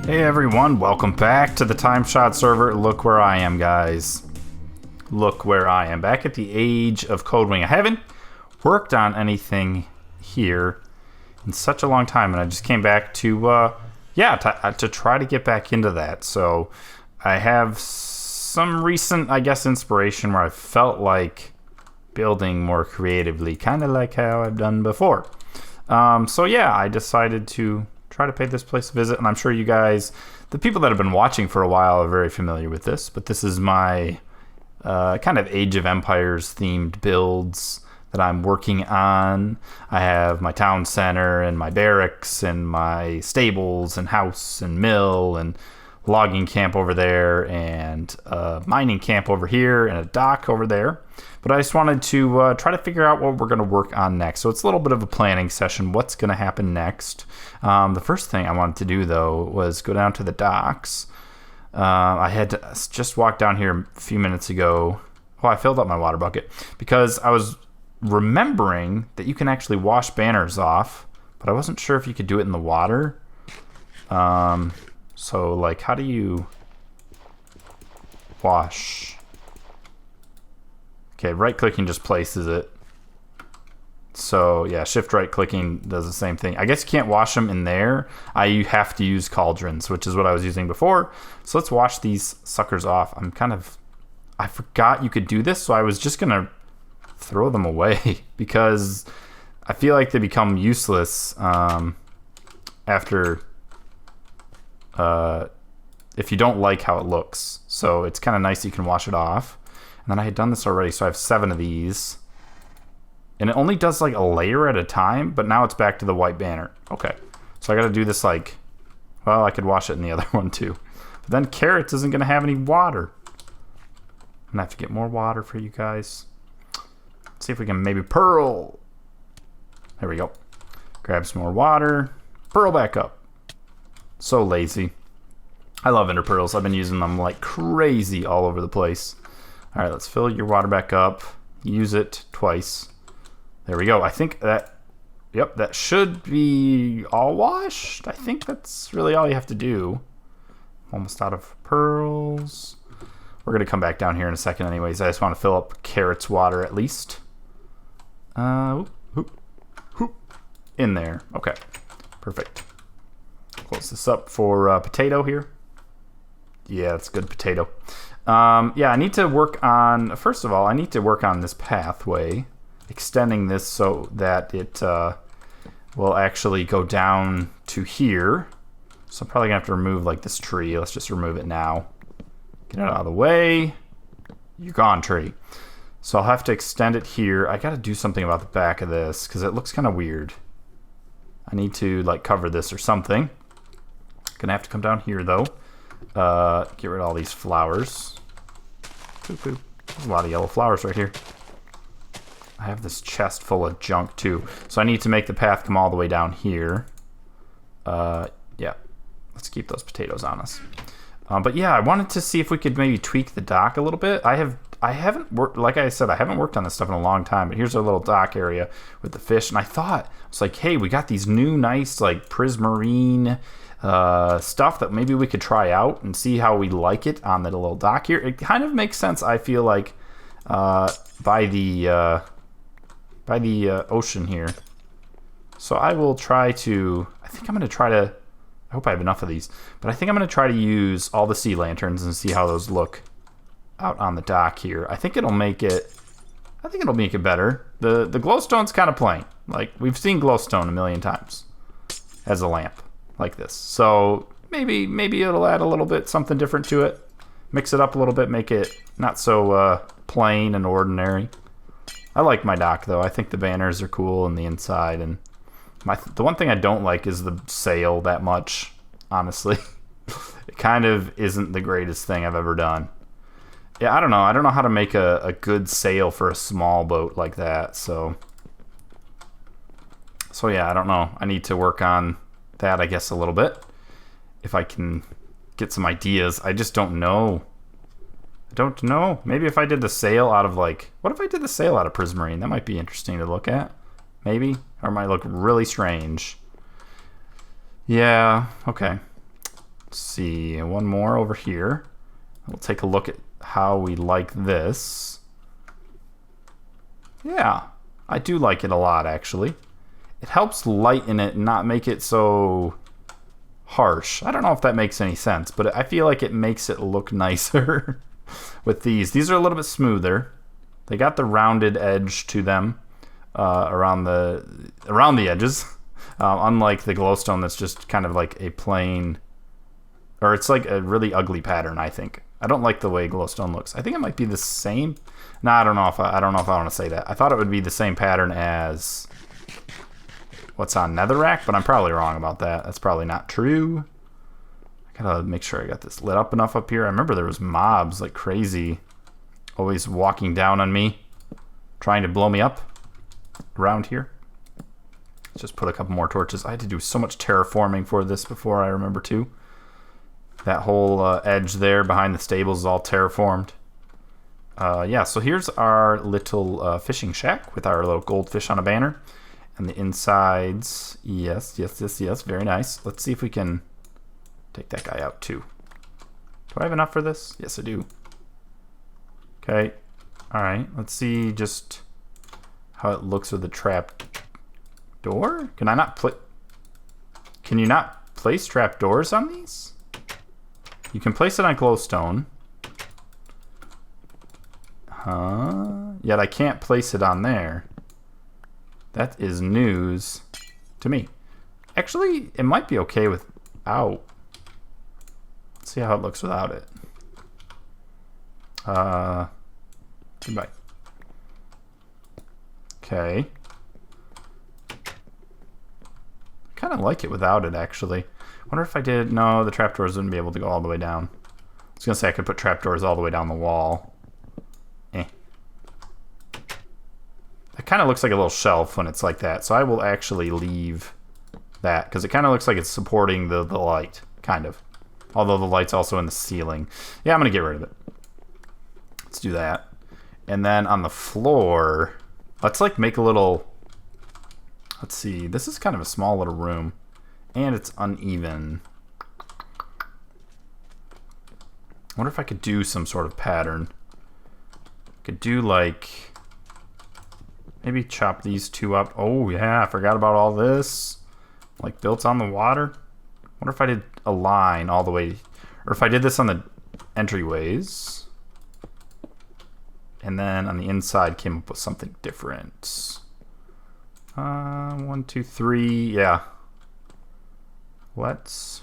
Hey everyone, welcome back to the TimeShot Server. Look where I am, guys. Look where I am. Back at the Age of KohdWing. I haven't worked on anything here in such a long time, and I just came back to, to try to get back into that. So I have some recent, I guess, inspiration where I felt like building more creatively, kind of like how I've done before. I decided to try to pay this place a visit, and I'm sure you guys, the people that have been watching for a while, are very familiar with this, but this is my kind of Age of Empires themed builds that I'm working on. I have my town center and my barracks and my stables and house and mill and logging camp over there and mining camp over here and a dock over there. But I just wanted to try to figure out what we're going to work on next. So it's a little bit of a planning session. What's going to happen next? The first thing I wanted to do, though, was go down to the docks. I had to just walk down here a few minutes ago. Well, I filled up my water bucket because I was remembering that you can actually wash banners off, but I wasn't sure if you could do it in the water. So, like, how do you wash? Okay, right-clicking just places it. So, yeah, shift right-clicking does the same thing. I guess you can't wash them in there. You have to use cauldrons, which is what I was using before. So let's wash these suckers off. I forgot you could do this, so I was just going to throw them away because I feel like they become useless after... if you don't like how it looks. So it's kind of nice you can wash it off. And then I had done this already, so I have 7 of these. And it only does like a layer at a time, but now it's back to the white banner. Okay. So I got to do this like, well, I could wash it in the other one too. But then carrots isn't going to have any water. I'm going to have to get more water for you guys. Let's see if we can maybe pearl. There we go. Grab some more water. Pearl back up. So lazy. I love ender pearls. I've been using them like crazy all over the place. All right, let's fill your water back up. Use it twice. There we go. I think that, yep, that should be all washed. I think that's really all you have to do. Almost out of pearls. We're going to come back down here in a second anyways. I just want to fill up carrots water at least. In there. Okay, perfect. Close this up for potato here. Yeah, that's good potato. I need to work on, first of all, I need to work on this pathway, extending this so that it will actually go down to here. So I'm probably going to have to remove like this tree. Let's just remove it now. Get it out of the way. You're gone, tree. So I'll have to extend it here. I got to do something about the back of this because it looks kind of weird. I need to like cover this or something. Gonna have to come down here though. Get rid of all these flowers. There's a lot of yellow flowers right here. I have this chest full of junk too. So I need to make the path come all the way down here. Let's keep those potatoes on us. But yeah, I wanted to see if we could maybe tweak the dock a little bit. I haven't worked, like I said, I haven't worked on this stuff in a long time, but here's our little dock area with the fish. And I thought, it's like, hey, we got these new nice like prismarine stuff that maybe we could try out and see how we like it on the little dock here. It kind of makes sense, I feel like, by the ocean here. So I will try to, I hope I have enough of these, but I think I'm going to try to use all the sea lanterns and see how those look out on the dock here. I think it'll make it better. The glowstone's kind of plain. Like, we've seen glowstone a million times as a lamp like this. So maybe it'll add a little bit something different to it. Mix it up a little bit, make it not so plain and ordinary. I like my dock though. I think the banners are cool on the inside, and the one thing I don't like is the sail that much, honestly. It kind of isn't the greatest thing I've ever done. Yeah, I don't know how to make a good sail for a small boat like that, so yeah, I don't know. I need to work on that, I guess, a little bit. If I can get some ideas. I just don't know. Maybe if I did the sail out of like... What if I did the sail out of prismarine? That might be interesting to look at. Maybe. Or it might look really strange. Yeah, okay. Let's see, one more over here. We'll take a look at how we like this. Yeah, I do like it a lot, actually. It helps lighten it and not make it so harsh. I don't know if that makes any sense, but I feel like it makes it look nicer with these. These are a little bit smoother. They got the rounded edge to them around the edges, unlike the glowstone that's just kind of like a plain, or it's like a really ugly pattern. I think I don't like the way glowstone looks. I think it might be the same. No, I don't know if I want to say that. I thought it would be the same pattern as what's on netherrack, but I'm probably wrong about that. That's probably not true. I gotta make sure I got this lit up enough up here. I remember there was mobs like crazy always walking down on me, trying to blow me up around here. Let's just put a couple more torches. I had to do so much terraforming for this before, I remember too. That whole edge there behind the stables is all terraformed. Yeah, so here's our little fishing shack with our little goldfish on a banner. And the insides, yes, very nice. Let's see if we can take that guy out too. Do I have enough for this? Yes, I do. Okay, all right, let's see just how it looks with the trap door. Can you not place trap doors on these? You can place it on glowstone. Yet I can't place it on there. That is news to me. Actually, it might be okay without. Let's see how it looks without it. Goodbye. Okay. Kind of like it without it, actually. Wonder if I did. No, the trapdoors wouldn't be able to go all the way down. I was gonna say I could put trapdoors all the way down the wall. It kind of looks like a little shelf when it's like that, so I will actually leave that because it kind of looks like it's supporting the light, kind of. Although the light's also in the ceiling. Yeah, I'm gonna get rid of it. Let's do that. And then on the floor, let's like make a little. Let's see. This is kind of a small little room, and it's uneven. I wonder if I could do some sort of pattern. Could do like. Maybe chop these two up. Oh yeah, I forgot about all this. Like built on the water. Wonder if I did a line all the way, or if I did this on the entryways, and then on the inside came up with something different. 1, 2, 3. Yeah. Let's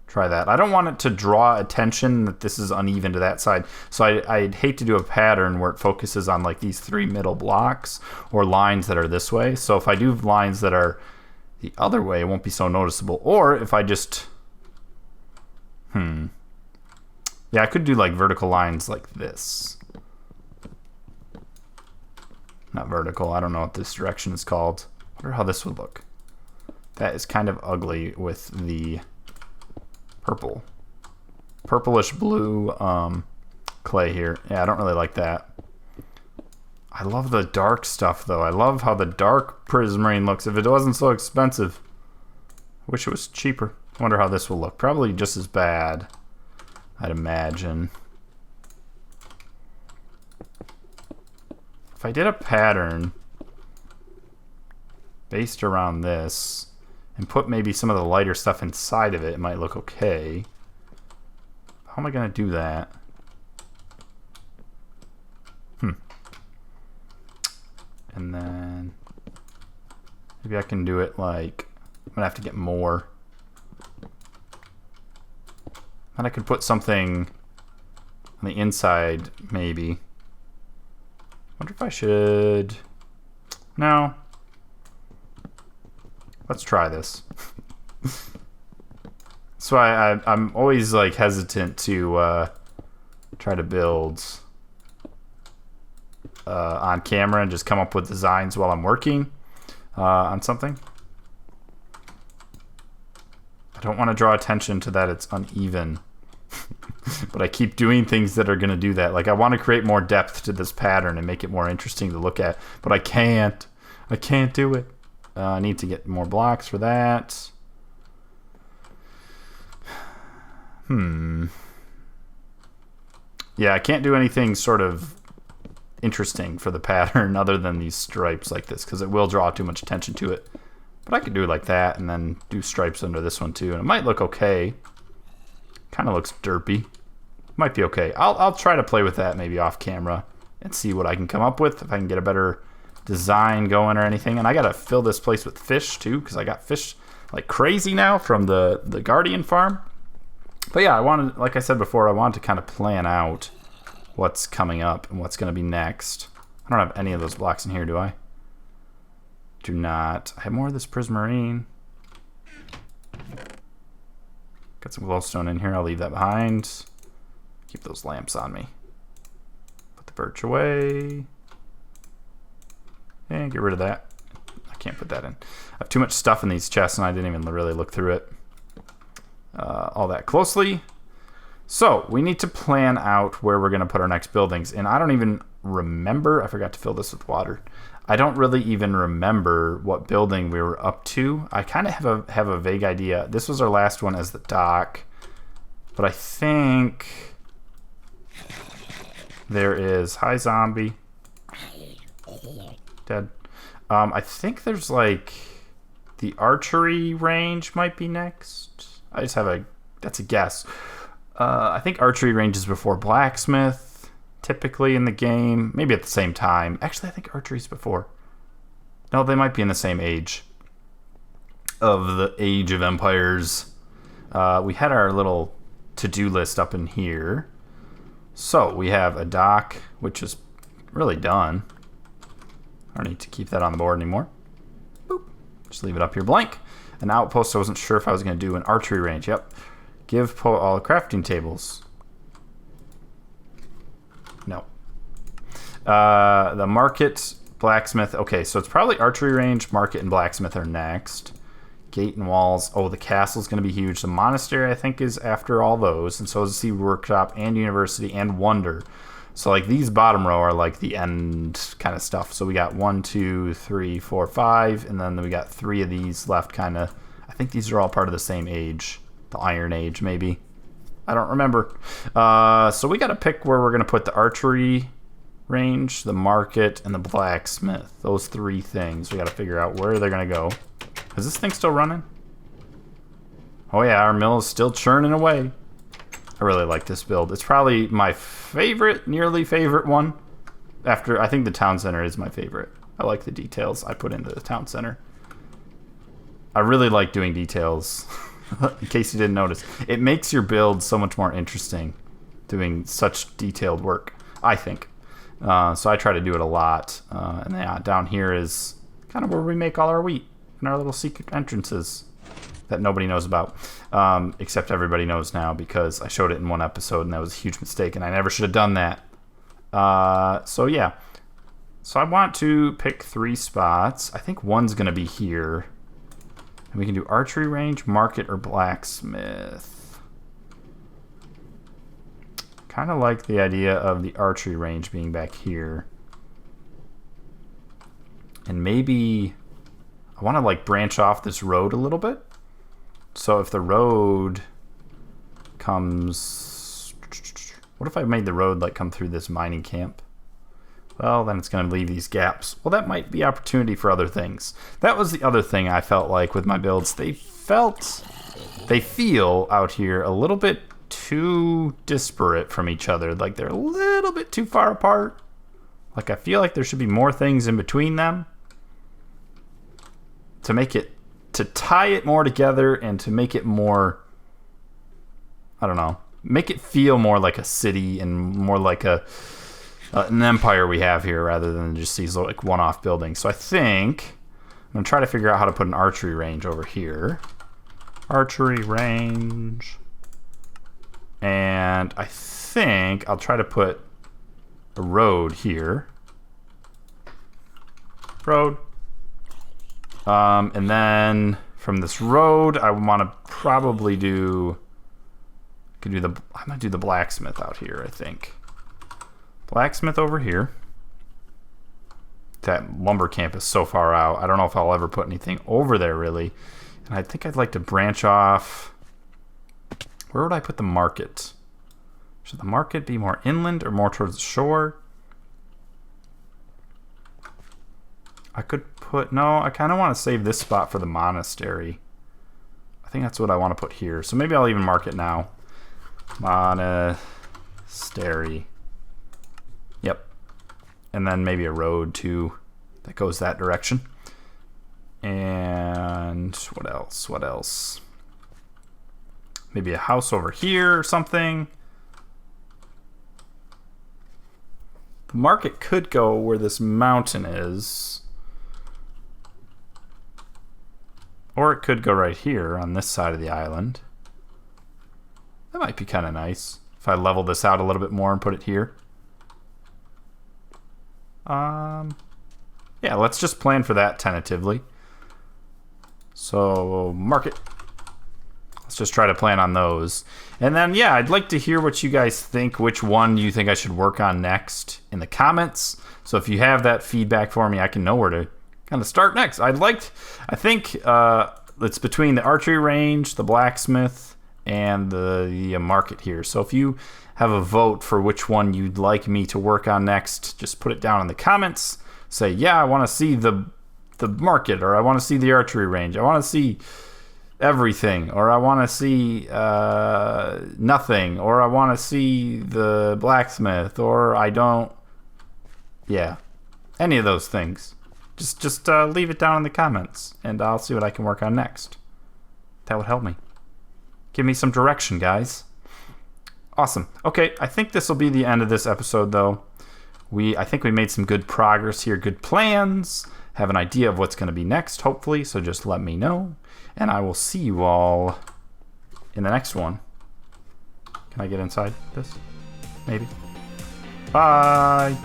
try that. I don't want it to draw attention that this is uneven to that side. So I'd hate to do a pattern where it focuses on like these 3 middle blocks or lines that are this way. So if I do lines that are the other way, it won't be so noticeable. Or if I just, yeah, I could do like vertical lines like this. Not vertical, I don't know what this direction is called. I wonder how this would look. That is kind of ugly with the purplish blue clay here. Yeah, I don't really like that. I love the dark stuff though. I love how the dark prismarine looks. If it wasn't so expensive, I wish it was cheaper. I wonder how this will look. Probably just as bad, I'd imagine. If I did a pattern based around this and put maybe some of the lighter stuff inside of it, it might look okay. How am I going to do that? And then maybe I can do it like, I'm going to have to get more. And I could put something on the inside, maybe. Wonder if I should. No. Let's try this. So I'm always like hesitant to try to build on camera and just come up with designs while I'm working on something. I don't want to draw attention to that it's uneven. But I keep doing things that are going to do that. Like I want to create more depth to this pattern and make it more interesting to look at, but I can't. I can't do it. I need to get more blocks for that. Yeah, I can't do anything sort of interesting for the pattern other than these stripes like this, because it will draw too much attention to it. But I could do it like that and then do stripes under this one too, and it might look okay. Kind of looks derpy. Might be okay. I'll try to play with that maybe off camera and see what I can come up with, if I can get a better design going or anything. And I gotta fill this place with fish too, because I got fish like crazy now from the Guardian farm. But yeah, I wanted, like I said before, I wanted to kind of plan out what's coming up and what's going to be next. I don't have any of those blocks in here, do I? Do not. I have more of this prismarine. Got some glowstone in here. I'll leave that behind. Keep those lamps on me. Put the birch away. And get rid of that. I can't put that in. I have too much stuff in these chests and I didn't even really look through it all that closely. So we need to plan out where we're going to put our next buildings. And I don't even remember. I forgot to fill this with water. I don't really even remember what building we were up to. I kind of have a vague idea. This was our last one as the dock. But I think there is... Hi, zombie. Dead. I think there's like... The archery range might be next. I just have a... That's a guess. I think archery range is before blacksmith, typically in the game. Maybe at the same time. Actually, I think archery's before. No, they might be in the same age of the Age of Empires. We had our little to-do list up in here. So we have a dock, which is really done. I don't need to keep that on the board anymore. Boop. Just leave it up here blank. An outpost, I wasn't sure if I was going to do an archery range. Yep. Give all crafting tables. No. The market, blacksmith. Okay, so it's probably archery range, market, and blacksmith are next. Gate and walls. Oh, the castle's going to be huge. The monastery, I think, is after all those. And so is the seed workshop and university and wonder. So like these bottom row are like the end kind of stuff. So we got 1, 2, 3, 4, 5, and then we got 3 of these left kind of. I think these are all part of the same age. The Iron Age, maybe. I don't remember. So we got to pick where we're going to put the archery range, the market, and the blacksmith. Those 3 things. We got to figure out where they're going to go. Is this thing still running? Oh yeah, our mill is still churning away. I really like this build. It's probably my favorite, nearly favorite one. After, I think the town center is my favorite. I like the details I put into the town center. I really like doing details. In case you didn't notice, it makes your build so much more interesting doing such detailed work, I think. So I try to do it a lot. And yeah, down here is kind of where we make all our wheat and our little secret entrances that nobody knows about, except everybody knows now because I showed it in one episode and that was a huge mistake and I never should have done that. So yeah, so I want to pick 3 spots. I think one's going to be here. And we can do archery range, market, or blacksmith. Kind of like the idea of the archery range being back here. And maybe I want to like branch off this road a little bit. So if the road comes... What if I made the road like come through this mining camp? Well, then it's going to leave these gaps. Well, that might be opportunity for other things. That was the other thing I felt like with my builds. They feel out here a little bit too disparate from each other. Like they're a little bit too far apart. Like I feel like there should be more things in between them to make it, to tie it more together and to make it more, I don't know, make it feel more like a city and more like an empire we have here rather than just these like one-off buildings. So I think I'm going to try to figure out how to put an archery range over here. Archery range. And I think I'll try to put a road here. Road. And then from this road, I want to probably do... I'm going to do the blacksmith out here, I think. Blacksmith over here. That lumber camp is so far out. I don't know if I'll ever put anything over there, really. And I think I'd like to branch off Where would I put the market? Should the market be more inland or more towards the shore? I could put... No, I kind of want to save this spot for the monastery. I think that's what I want to put here. So maybe I'll even mark it now. Monastery. Yep. And then maybe a road too that goes that direction. And what else? What else? Maybe a house over here or something. The market could go where this mountain is. Or it could go right here on this side of the island. That might be kind of nice if I level this out a little bit more and put it here. Yeah, let's just plan for that tentatively. So, market. Let's just try to plan on those. And then, yeah, I'd like to hear what you guys think, which one you think I should work on next in the comments. So if you have that feedback for me, I can know where to kind of start next. I think it's between the archery range, the blacksmith, and the market here. So if you have a vote for which one you'd like me to work on next, just put it down in the comments. Say, yeah, I want to see the market, or I want to see the archery range. I want to see everything, or I want to see nothing, or I want to see the blacksmith, or I don't. Yeah, any of those things. Just leave it down in the comments, and I'll see what I can work on next. That would help me. Give me some direction, guys. Awesome. Okay, I think this will be the end of this episode, though. I think we made some good progress here, good plans, have an idea of what's going to be next, hopefully, so just let me know. And I will see you all in the next one. Can I get inside this? Maybe. Bye!